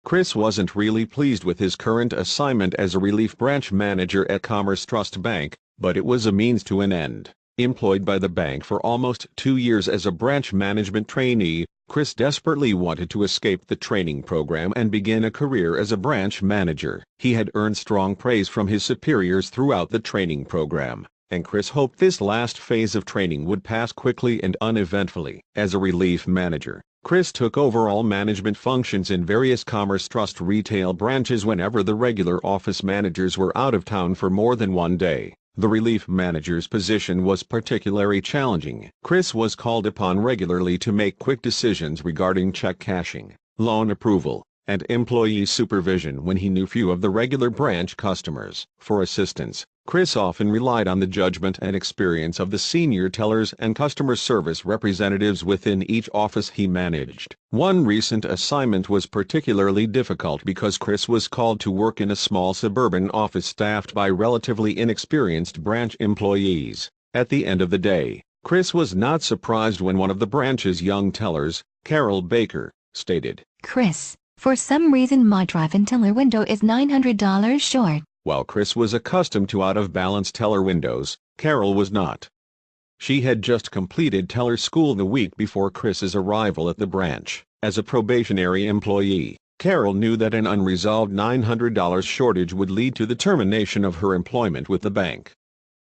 Chris wasn't really pleased with his current assignment as a relief branch manager at Commerce Trust Bank, but it was a means to an end. Employed by the bank for almost 2 years as a branch management trainee, Chris desperately wanted to escape the training program and begin a career as a branch manager. He had earned strong praise from his superiors throughout the training program, and Chris hoped this last phase of training would pass quickly and uneventfully. As a relief manager, Chris took overall management functions in various Commerce Trust retail branches whenever the regular office managers were out of town for more than one day. The relief manager's position was particularly challenging. Chris was called upon regularly to make quick decisions regarding check cashing, loan approval, and employee supervision when he knew few of the regular branch customers. For assistance, Chris often relied on the judgment and experience of the senior tellers and customer service representatives within each office he managed. One recent assignment was particularly difficult because Chris was called to work in a small suburban office staffed by relatively inexperienced branch employees. At the end of the day, Chris was not surprised when one of the branch's young tellers, Carol Baker, stated, "Chris, for some reason my drive-in teller window is $900 short." While Chris was accustomed to out-of-balance teller windows, Carol was not. She had just completed teller school the week before Chris's arrival at the branch. As a probationary employee, Carol knew that an unresolved $900 shortage would lead to the termination of her employment with the bank.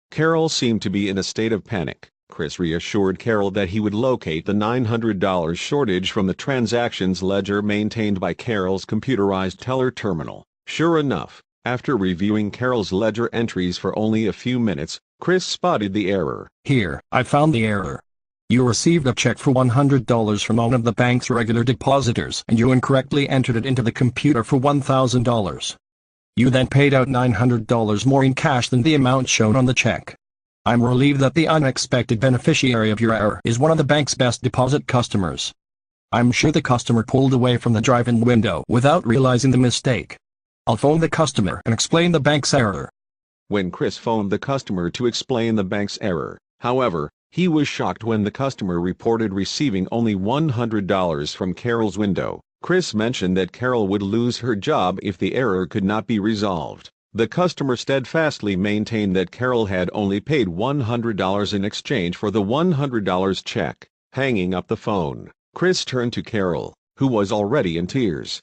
Carol seemed to be in a state of panic. Chris reassured Carol that he would locate the $900 shortage from the transactions ledger maintained by Carol's computerized teller terminal. Sure enough, after reviewing Carol's ledger entries for only a few minutes, Chris spotted the error. "Here, I found the error. You received a check for $100 from one of the bank's regular depositors and you incorrectly entered it into the computer for $1,000. You then paid out $900 more in cash than the amount shown on the check. I'm relieved that the unexpected beneficiary of your error is one of the bank's best deposit customers. I'm sure the customer pulled away from the drive-in window without realizing the mistake. I'll phone the customer and explain the bank's error." When Chris phoned the customer to explain the bank's error, however, he was shocked when the customer reported receiving only $100 from Carol's window. Chris mentioned that Carol would lose her job if the error could not be resolved. The customer steadfastly maintained that Carol had only paid $100 in exchange for the $100 check. Hanging up the phone, Chris turned to Carol, who was already in tears.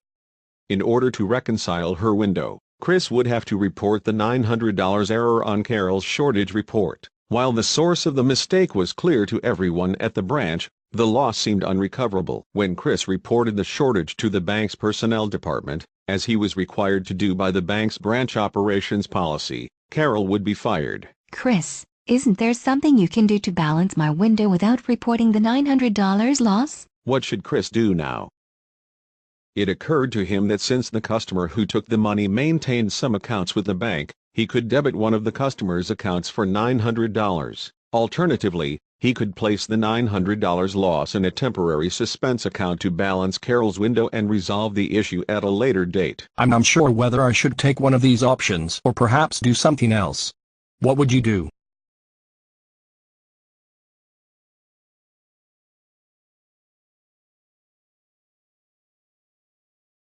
In order to reconcile her window, Chris would have to report the $900 error on Carol's shortage report. While the source of the mistake was clear to everyone at the branch, the loss seemed unrecoverable. When Chris reported the shortage to the bank's personnel department, as he was required to do by the bank's branch operations policy, Carol would be fired. "Chris, isn't there something you can do to balance my window without reporting the $900 loss?" What should Chris do now? It occurred to him that since the customer who took the money maintained some accounts with the bank, he could debit one of the customer's accounts for $900. Alternatively, he could place the $900 loss in a temporary suspense account to balance Carol's window and resolve the issue at a later date. "I'm unsure whether I should take one of these options or perhaps do something else. What would you do?"